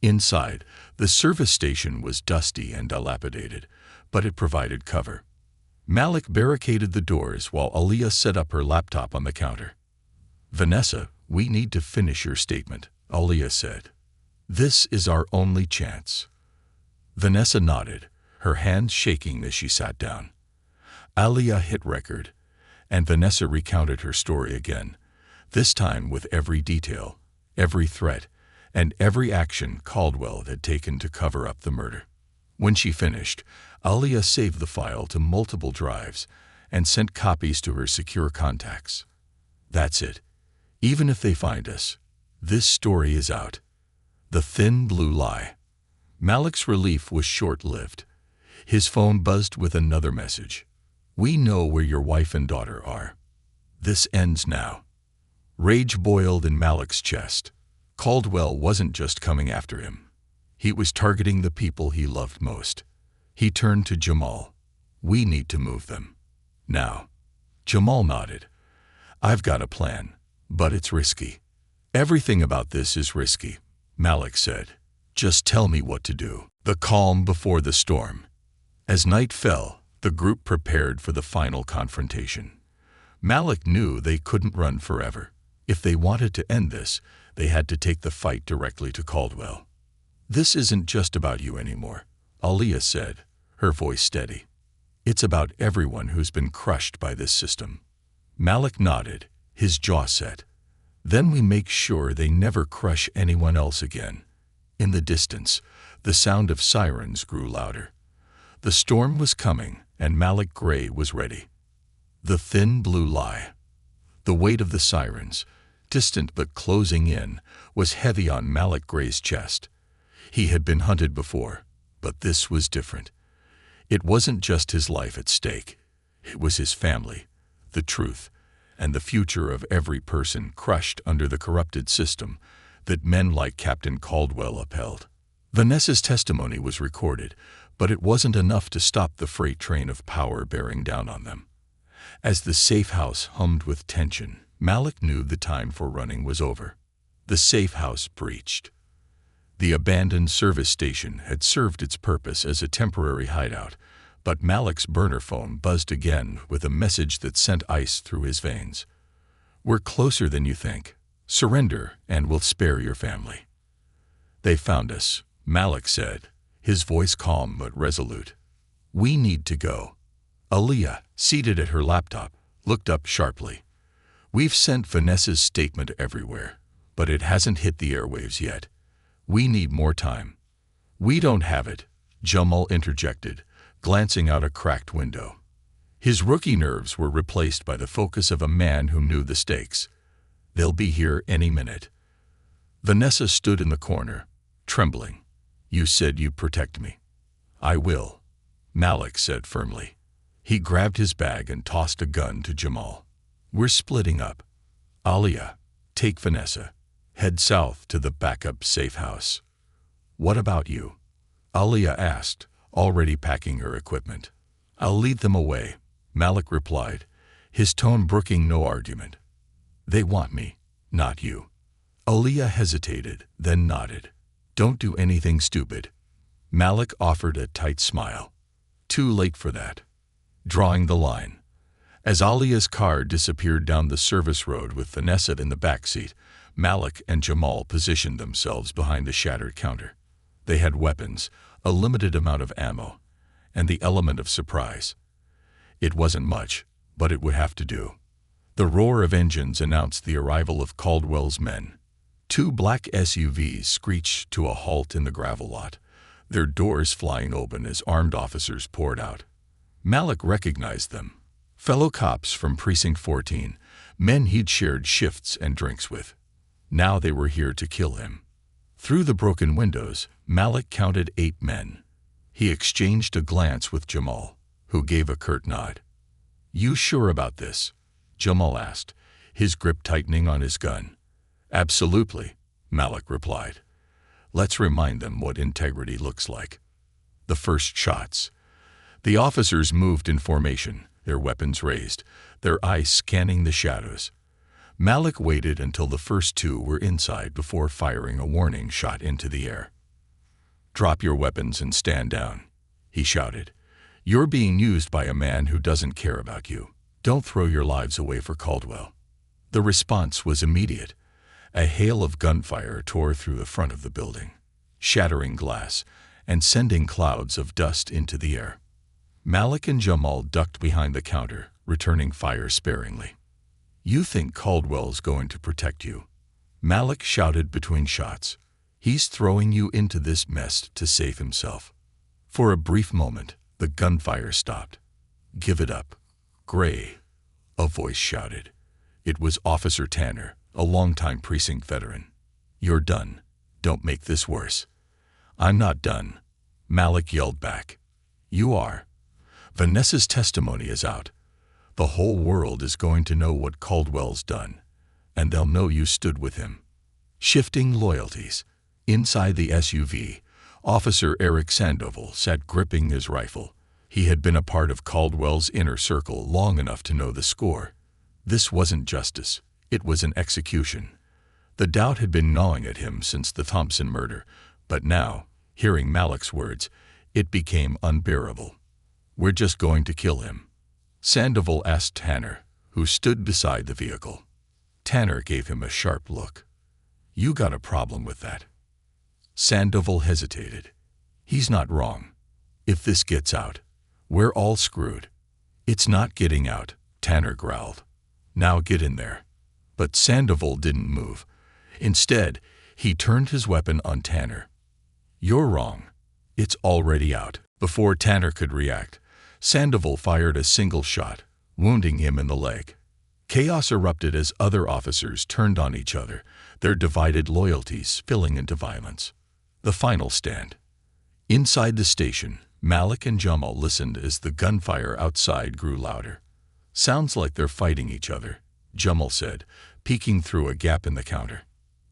Inside, the service station was dusty and dilapidated, but it provided cover. Malik barricaded the doors while Aliyah set up her laptop on the counter. "Vanessa, we need to finish your statement," Aliyah said. "This is our only chance." Vanessa nodded, her hands shaking as she sat down. Aliyah hit record, and Vanessa recounted her story again, this time with every detail, every threat, and every action Caldwell had taken to cover up the murder. When she finished, Aliyah saved the file to multiple drives and sent copies to her secure contacts. "That's it. Even if they find us, this story is out." The thin blue lie. Malik's relief was short-lived. His phone buzzed with another message. "We know where your wife and daughter are. This ends now." Rage boiled in Malik's chest. Caldwell wasn't just coming after him. He was targeting the people he loved most. He turned to Jamal. "We need to move them. Now." Jamal nodded. "I've got a plan, but it's risky." "Everything about this is risky," Malik said. "Just tell me what to do." The calm before the storm. As night fell, the group prepared for the final confrontation. Malik knew they couldn't run forever. If they wanted to end this, they had to take the fight directly to Caldwell. "This isn't just about you anymore," Aliyah said, her voice steady. "It's about everyone who's been crushed by this system." Malik nodded, his jaw set. "Then we make sure they never crush anyone else again." In the distance, the sound of sirens grew louder. The storm was coming, and Malik Gray was ready. The thin blue lie. The weight of the sirens, distant but closing in, was heavy on Malik Gray's chest. He had been hunted before, but this was different. It wasn't just his life at stake. It was his family, the truth, and the future of every person crushed under the corrupted system that men like Captain Caldwell upheld. Vanessa's testimony was recorded, but it wasn't enough to stop the freight train of power bearing down on them. As the safe house hummed with tension, Malik knew the time for running was over. The safe house breached. The abandoned service station had served its purpose as a temporary hideout, but Malik's burner phone buzzed again with a message that sent ice through his veins. "We're closer than you think. Surrender, and we'll spare your family." "They found us," Malik said, his voice calm but resolute. "We need to go." Aliyah, seated at her laptop, looked up sharply. "We've sent Vanessa's statement everywhere, but it hasn't hit the airwaves yet. We need more time." "We don't have it," Jamal interjected, glancing out a cracked window. His rookie nerves were replaced by the focus of a man who knew the stakes. "They'll be here any minute." Vanessa stood in the corner, trembling. "You said you'd protect me." "I will," Malik said firmly. He grabbed his bag and tossed a gun to Jamal. "We're splitting up. Alia, take Vanessa. Head south to the backup safe house." "What about you?" Alia asked, already packing her equipment. "I'll lead them away," Malik replied, his tone brooking no argument. "They want me, not you." Alia hesitated, then nodded. "Don't do anything stupid." Malik offered a tight smile. "Too late for that." Drawing the line. As Alia's car disappeared down the service road with Vanessa in the back seat, Malik and Jamal positioned themselves behind the shattered counter. They had weapons, a limited amount of ammo, and the element of surprise. It wasn't much, but it would have to do. The roar of engines announced the arrival of Caldwell's men. Two black SUVs screeched to a halt in the gravel lot, their doors flying open as armed officers poured out. Malik recognized them. Fellow cops from Precinct 14, men he'd shared shifts and drinks with. Now they were here to kill him. Through the broken windows, Malik counted 8 men. He exchanged a glance with Jamal, who gave a curt nod. "You sure about this?" Jamal asked, his grip tightening on his gun. "Absolutely," Malik replied. "Let's remind them what integrity looks like." The first shots. The officers moved in formation, their weapons raised, their eyes scanning the shadows. Malik waited until the first 2 were inside before firing a warning shot into the air. "Drop your weapons and stand down," he shouted. "You're being used by a man who doesn't care about you. Don't throw your lives away for Caldwell." The response was immediate. A hail of gunfire tore through the front of the building, shattering glass and sending clouds of dust into the air. Malik and Jamal ducked behind the counter, returning fire sparingly. "You think Caldwell's going to protect you?" Malik shouted between shots. "He's throwing you into this mess to save himself." For a brief moment, the gunfire stopped. "Give it up, Gray," a voice shouted. It was Officer Tanner, a longtime precinct veteran. "You're done. Don't make this worse." "I'm not done," Malik yelled back. "You are. Vanessa's testimony is out. The whole world is going to know what Caldwell's done, and they'll know you stood with him." Shifting loyalties. Inside the SUV, Officer Eric Sandoval sat gripping his rifle. He had been a part of Caldwell's inner circle long enough to know the score. This wasn't justice. It was an execution. The doubt had been gnawing at him since the Thompson murder, but now, hearing Malik's words, it became unbearable. "We're just going to kill him?" Sandoval asked Tanner, who stood beside the vehicle. Tanner gave him a sharp look. "You got a problem with that?" Sandoval hesitated. "He's not wrong. If this gets out, we're all screwed." "It's not getting out," Tanner growled. "Now get in there." But Sandoval didn't move. Instead, he turned his weapon on Tanner. "You're wrong. It's already out." Before Tanner could react, Sandoval fired a single shot, wounding him in the leg. Chaos erupted as other officers turned on each other, their divided loyalties spilling into violence. The final stand. Inside the station, Malik and Jamal listened as the gunfire outside grew louder. "Sounds like they're fighting each other," Jamal said, peeking through a gap in the counter.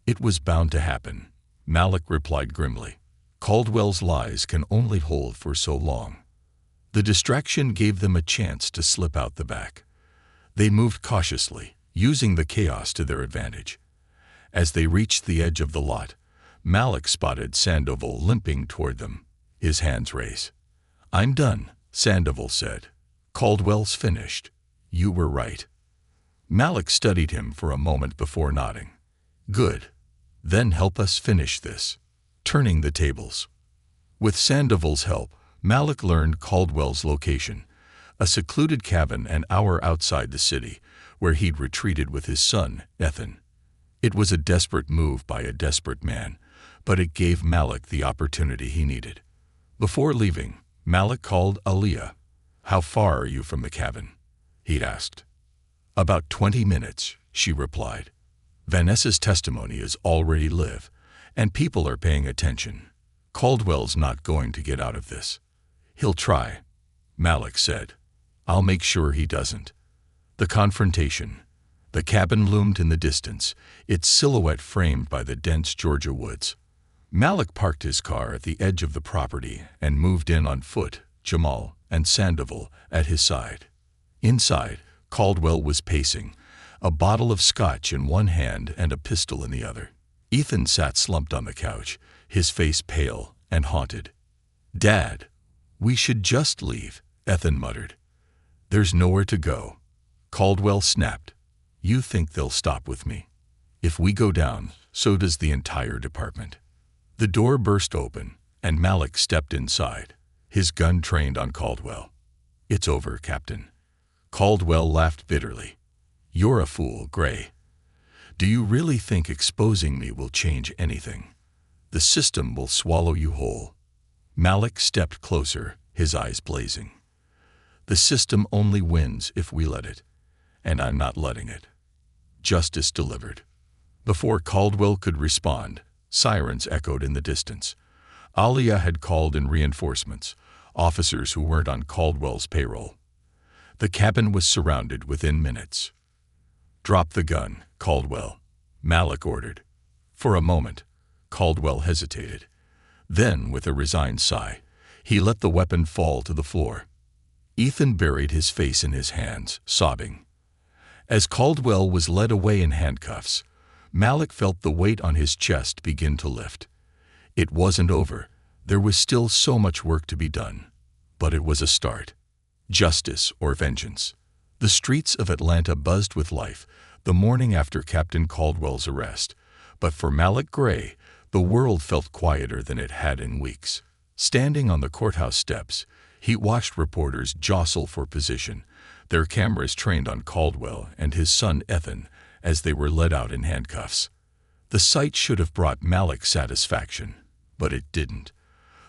"It was bound to happen," Malik replied grimly. "Caldwell's lies can only hold for so long." The distraction gave them a chance to slip out the back. They moved cautiously, using the chaos to their advantage. As they reached the edge of the lot, Malik spotted Sandoval limping toward them, his hands raised. "I'm done," Sandoval said. "Caldwell's finished. You were right." Malik studied him for a moment before nodding. "Good. Then help us finish this." Turning the tables. With Sandoval's help, Malik learned Caldwell's location, a secluded cabin an hour outside the city, where he'd retreated with his son, Ethan. It was a desperate move by a desperate man, but it gave Malik the opportunity he needed. Before leaving, Malik called Alia. "How far are you from the cabin?" he'd asked. "About 20 minutes, she replied. "Vanessa's testimony is already live, And people are paying attention. Caldwell's not going to get out of this. He'll try, Malik said. I'll make sure he doesn't. The confrontation. The cabin loomed in the distance, its silhouette framed by the dense Georgia woods. Malik parked his car at the edge of the property and moved in on foot, Jamal and Sandoval at his side. Inside, Caldwell was pacing, a bottle of scotch in one hand and a pistol in the other. Ethan sat slumped on the couch, his face pale and haunted. "Dad, we should just leave," Ethan muttered. "There's nowhere to go." Caldwell snapped. "You think they'll stop with me? If we go down, so does the entire department." The door burst open, and Malik stepped inside, his gun trained on Caldwell. "It's over, Captain." Caldwell laughed bitterly. "You're a fool, Gray. Do you really think exposing me will change anything? The system will swallow you whole." Malik stepped closer, his eyes blazing. "The system only wins if we let it, and I'm not letting it." Justice delivered. Before Caldwell could respond, sirens echoed in the distance. Alia had called in reinforcements, officers who weren't on Caldwell's payroll. The cabin was surrounded within minutes. "Drop the gun, Caldwell," Malik ordered. For a moment, Caldwell hesitated. Then, with a resigned sigh, he let the weapon fall to the floor. Ethan buried his face in his hands, sobbing. As Caldwell was led away in handcuffs, Malik felt the weight on his chest begin to lift. It wasn't over. There was still so much work to be done. But it was a start. Justice or vengeance. The streets of Atlanta buzzed with life the morning after Captain Caldwell's arrest. But for Malik Gray, the world felt quieter than it had in weeks. Standing on the courthouse steps, he watched reporters jostle for position, their cameras trained on Caldwell and his son Ethan as they were led out in handcuffs. The sight should have brought Malik satisfaction, but it didn't.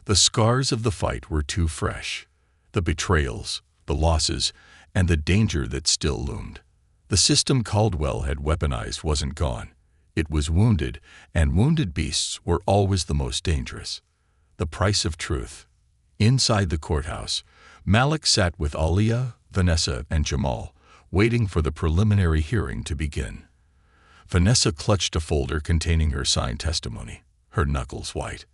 The scars of the fight were too fresh. The betrayals, the losses, and the danger that still loomed. The system Caldwell had weaponized wasn't gone. It was wounded, and wounded beasts were always the most dangerous. The price of truth. Inside the courthouse, Malik sat with Alia, Vanessa, and Jamal, waiting for the preliminary hearing to begin. Vanessa clutched a folder containing her signed testimony, her knuckles white.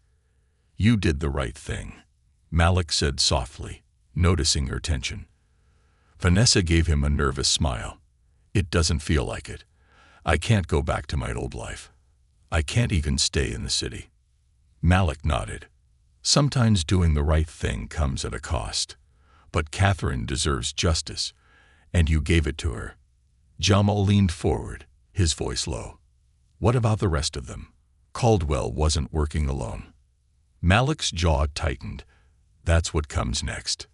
"You did the right thing," Malik said softly, noticing her tension. Vanessa gave him a nervous smile. "It doesn't feel like it. I can't go back to my old life. I can't even stay in the city." Malik nodded. "Sometimes doing the right thing comes at a cost. But Catherine deserves justice, and you gave it to her." Jamal leaned forward, his voice low. "What about the rest of them?" Caldwell wasn't working alone. Malik's jaw tightened. "That's what comes next.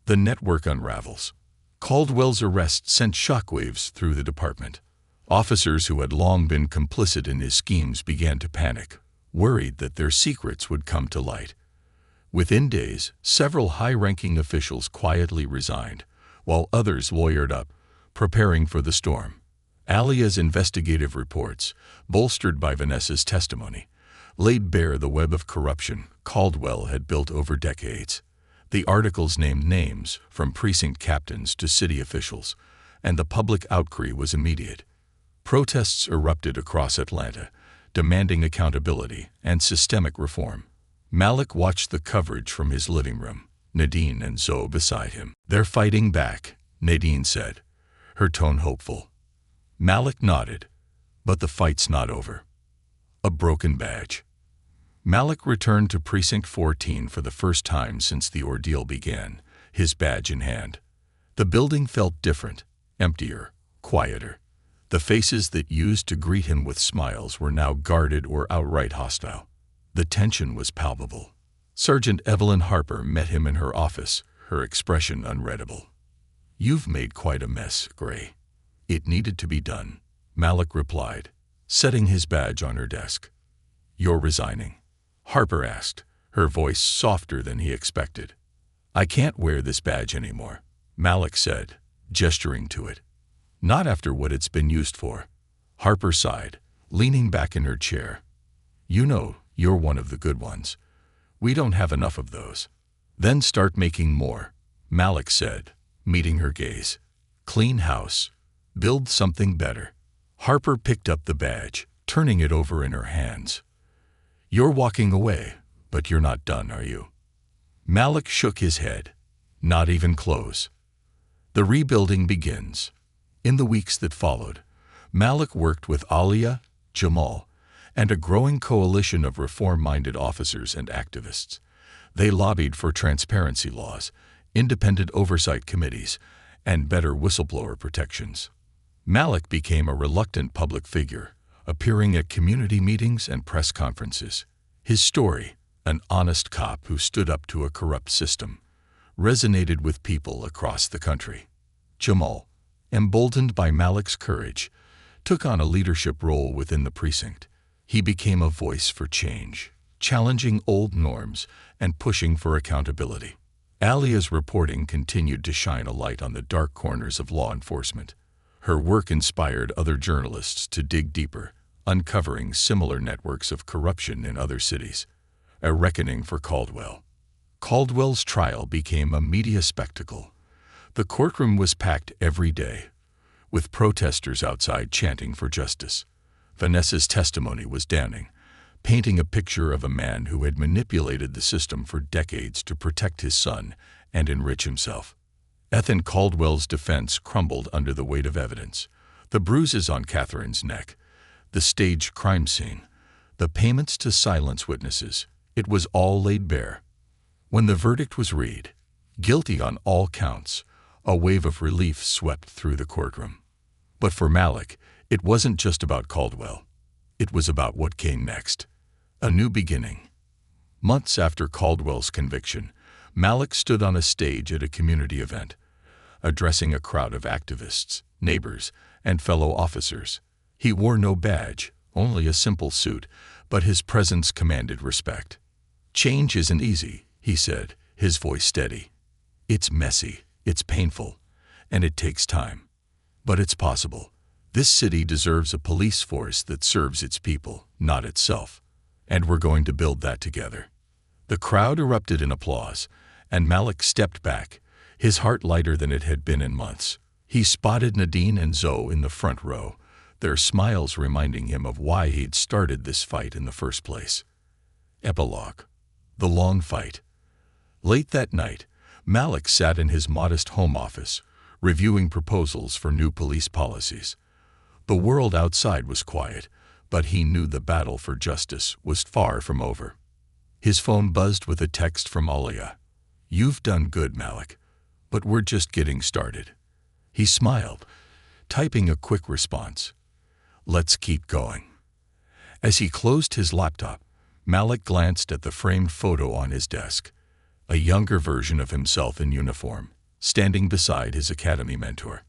The network unravels." Caldwell's arrest sent shockwaves through the department. Officers who had long been complicit in his schemes began to panic, worried that their secrets would come to light. Within days, several high-ranking officials quietly resigned, while others lawyered up, preparing for the storm. Alia's investigative reports, bolstered by Vanessa's testimony, laid bare the web of corruption Caldwell had built over decades. The articles named names, from precinct captains to city officials, and the public outcry was immediate. Protests erupted across Atlanta, demanding accountability and systemic reform. Malik watched the coverage from his living room, Nadine and Zoe beside him. "They're fighting back," Nadine said, her tone hopeful. Malik nodded, "But the fight's not over." A broken badge. Malik returned to Precinct 14 for the first time since the ordeal began, his badge in hand. The building felt different, emptier, quieter. The faces that used to greet him with smiles were now guarded or outright hostile. The tension was palpable. Sergeant Evelyn Harper met him in her office, her expression unreadable. "You've made quite a mess, Gray." "It needed to be done," Malik replied, setting his badge on her desk. "You're resigning?" Harper asked, her voice softer than he expected. "I can't wear this badge anymore," Malik said, gesturing to it. "Not after what it's been used for." Harper sighed, leaning back in her chair. "You know, You're one of the good ones. We don't have enough of those. Then start making more, Malik said, meeting her gaze. Clean house. Build something better. Harper picked up the badge, turning it over in her hands. You're walking away, but you're not done, are you? Malik shook his head. Not even close. The rebuilding begins. In the weeks that followed, Malik worked with Alia, Jamal, and a growing coalition of reform-minded officers and activists. They lobbied for transparency laws, independent oversight committees, and better whistleblower protections. Malik became a reluctant public figure, appearing at community meetings and press conferences. His story, an honest cop who stood up to a corrupt system, resonated with people across the country. Jamal, emboldened by Malik's courage, took on a leadership role within the precinct. He became a voice for change, challenging old norms and pushing for accountability. Alia's reporting continued to shine a light on the dark corners of law enforcement. Her work inspired other journalists to dig deeper, uncovering similar networks of corruption in other cities. A reckoning for Caldwell. Caldwell's trial became a media spectacle. The courtroom was packed every day, with protesters outside chanting for justice. Vanessa's testimony was damning, painting a picture of a man who had manipulated the system for decades to protect his son and enrich himself. Ethan Caldwell's defense crumbled under the weight of evidence. The bruises on Catherine's neck, the staged crime scene, the payments to silence witnesses, it was all laid bare. When the verdict was read, guilty on all counts, a wave of relief swept through the courtroom. But for Malik, it wasn't just about Caldwell. It was about what came next. A new beginning. Months after Caldwell's conviction, Malik stood on a stage at a community event, addressing a crowd of activists, neighbors, and fellow officers. He wore no badge, only a simple suit, but his presence commanded respect. Change isn't easy, he said, his voice steady. It's messy, it's painful, and it takes time. But it's possible. This city deserves a police force that serves its people, not itself. And we're going to build that together. The crowd erupted in applause, and Malik stepped back, his heart lighter than it had been in months. He spotted Nadine and Zoe in the front row, their smiles reminding him of why he'd started this fight in the first place. Epilogue. The long fight. Late that night, Malik sat in his modest home office, reviewing proposals for new police policies. The world outside was quiet, but he knew the battle for justice was far from over. His phone buzzed with a text from Alia. "You've done good, Malik, but we're just getting started." He smiled, typing a quick response. "Let's keep going." As he closed his laptop, Malik glanced at the framed photo on his desk, a younger version of himself in uniform, standing beside his academy mentor.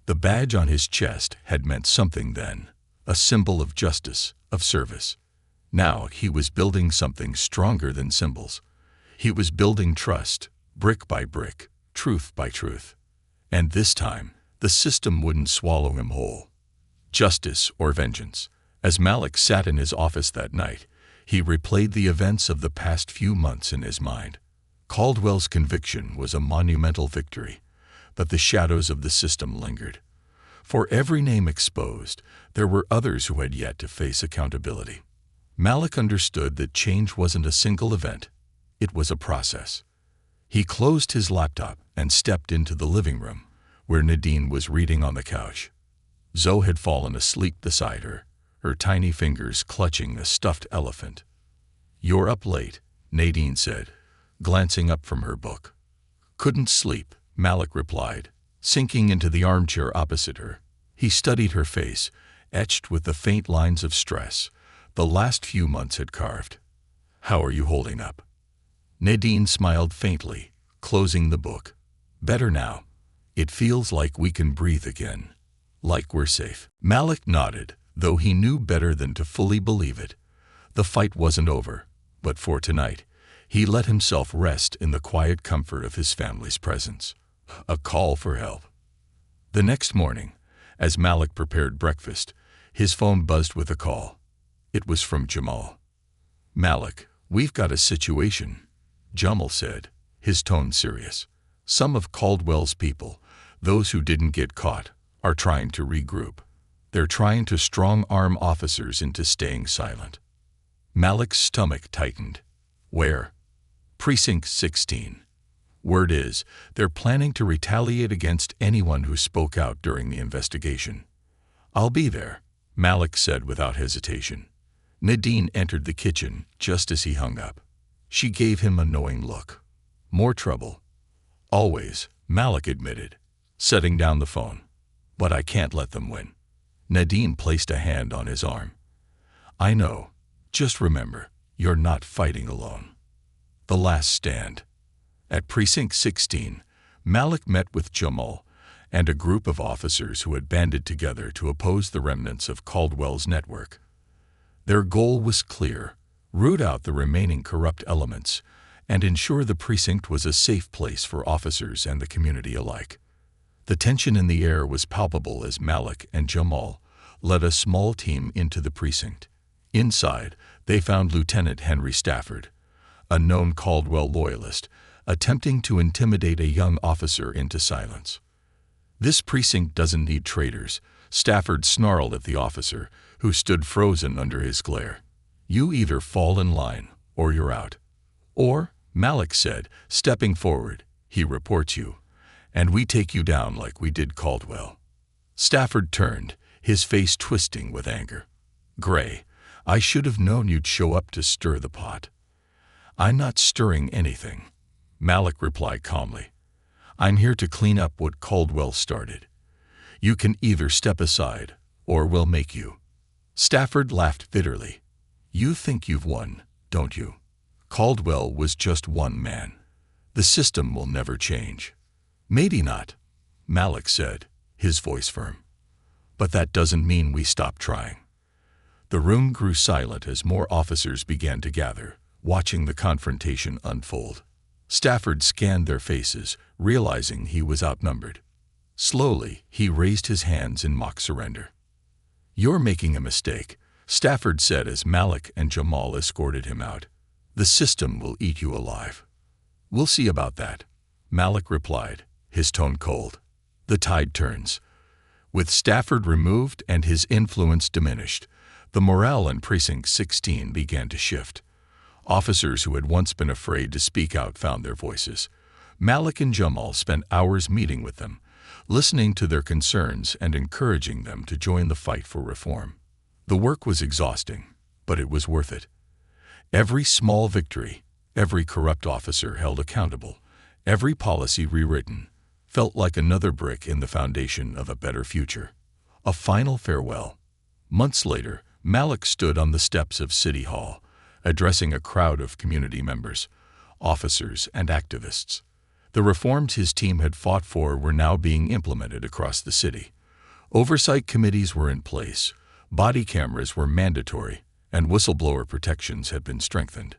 The badge on his chest had meant something then, a symbol of justice, of service. Now he was building something stronger than symbols. He was building trust, brick by brick, truth by truth. And this time, the system wouldn't swallow him whole. Justice or vengeance. As Malik sat in his office that night, he replayed the events of the past few months in his mind. Caldwell's conviction was a monumental victory, but the shadows of the system lingered. For every name exposed, there were others who had yet to face accountability. Malik understood that change wasn't a single event. It was a process. He closed his laptop and stepped into the living room, where Nadine was reading on the couch. Zoe had fallen asleep beside her, her tiny fingers clutching a stuffed elephant. "You're up late," Nadine said, glancing up from her book. "Couldn't sleep," Malik replied, sinking into the armchair opposite her. He studied her face, etched with the faint lines of stress the last few months had carved. "How are you holding up?" Nadine smiled faintly, closing the book. "Better now. It feels like we can breathe again. Like we're safe." Malik nodded, though he knew better than to fully believe it. The fight wasn't over, but for tonight, he let himself rest in the quiet comfort of his family's presence. A call for help. The next morning, as Malik prepared breakfast, his phone buzzed with a call. It was from Jamal. "Malik, we've got a situation," Jamal said, his tone serious. "Some of Caldwell's people, those who didn't get caught, are trying to regroup. They're trying to strong-arm officers into staying silent." Malik's stomach tightened. "Where?" "Precinct 16. Word is, they're planning to retaliate against anyone who spoke out during the investigation." "I'll be there," Malik said without hesitation. Nadine entered the kitchen just as he hung up. She gave him a knowing look. "More trouble." "Always," Malik admitted, setting down the phone. "But I can't let them win." Nadine placed a hand on his arm. "I know. Just remember, you're not fighting alone." The last stand. At Precinct 16, Malik met with Jamal and a group of officers who had banded together to oppose the remnants of Caldwell's network. Their goal was clear: root out the remaining corrupt elements and ensure the precinct was a safe place for officers and the community alike. The tension in the air was palpable as Malik and Jamal led a small team into the precinct. Inside, they found Lieutenant Henry Stafford, a known Caldwell loyalist, attempting to intimidate a young officer into silence. "This precinct doesn't need traitors," Stafford snarled at the officer, who stood frozen under his glare. "You either fall in line, or you're out." "Or," Malik said, stepping forward, "he reports you, and we take you down like we did Caldwell." Stafford turned, his face twisting with anger. "Gray, I should have known you'd show up to stir the pot." "I'm not stirring anything," Malik replied calmly. "I'm here to clean up what Caldwell started. You can either step aside, or we'll make you." Stafford laughed bitterly. "You think you've won, don't you? Caldwell was just one man. The system will never change." "Maybe not," Malik said, his voice firm. "But that doesn't mean we stop trying." The room grew silent as more officers began to gather, watching the confrontation unfold. Stafford scanned their faces, realizing he was outnumbered. Slowly, he raised his hands in mock surrender. "You're making a mistake," Stafford said as Malik and Jamal escorted him out. "The system will eat you alive." "We'll see about that," Malik replied, his tone cold. "The tide turns." With Stafford removed and his influence diminished, the morale in Precinct 16 began to shift. Officers who had once been afraid to speak out found their voices. Malik and Jamal spent hours meeting with them, listening to their concerns and encouraging them to join the fight for reform. The work was exhausting, but it was worth it. Every small victory, every corrupt officer held accountable, every policy rewritten, felt like another brick in the foundation of a better future. A final farewell. Months later, Malik stood on the steps of City Hall, addressing a crowd of community members, officers, and activists. The reforms his team had fought for were now being implemented across the city. Oversight committees were in place, body cameras were mandatory, and whistleblower protections had been strengthened.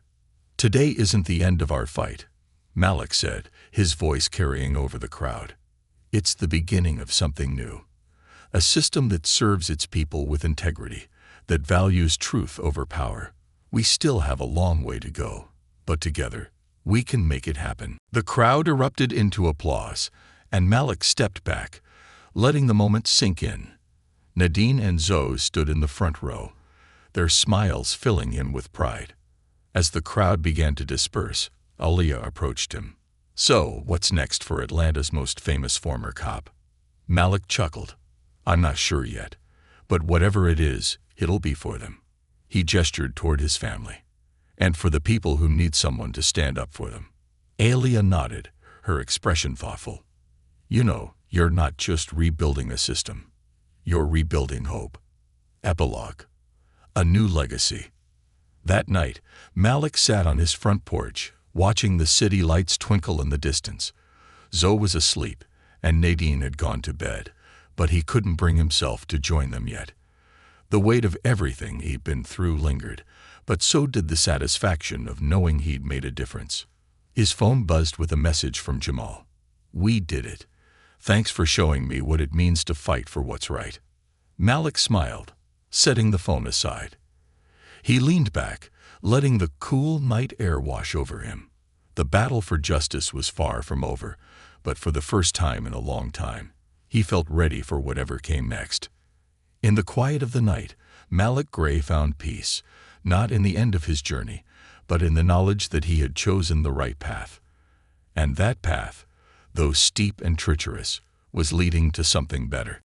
"Today isn't the end of our fight," Malik said, his voice carrying over the crowd. "It's the beginning of something new. A system that serves its people with integrity, that values truth over power. We still have a long way to go, but together, we can make it happen." The crowd erupted into applause, and Malik stepped back, letting the moment sink in. Nadine and Zoe stood in the front row, their smiles filling him with pride. As the crowd began to disperse, Aaliyah approached him. "So, what's next for Atlanta's most famous former cop?" Malik chuckled. "I'm not sure yet, but whatever it is, it'll be for them." He gestured toward his family. "And for the people who need someone to stand up for them." Aaliyah nodded, her expression thoughtful. "You know, you're not just rebuilding a system. You're rebuilding hope." Epilogue. A new legacy. That night, Malik sat on his front porch, watching the city lights twinkle in the distance. Zoe was asleep, and Nadine had gone to bed, but he couldn't bring himself to join them yet. The weight of everything he'd been through lingered, but so did the satisfaction of knowing he'd made a difference. His phone buzzed with a message from Jamal. "We did it. Thanks for showing me what it means to fight for what's right." Malik smiled, setting the phone aside. He leaned back, letting the cool night air wash over him. The battle for justice was far from over, but for the first time in a long time, he felt ready for whatever came next. In the quiet of the night, Malik Gray found peace, not in the end of his journey, but in the knowledge that he had chosen the right path. And that path, though steep and treacherous, was leading to something better.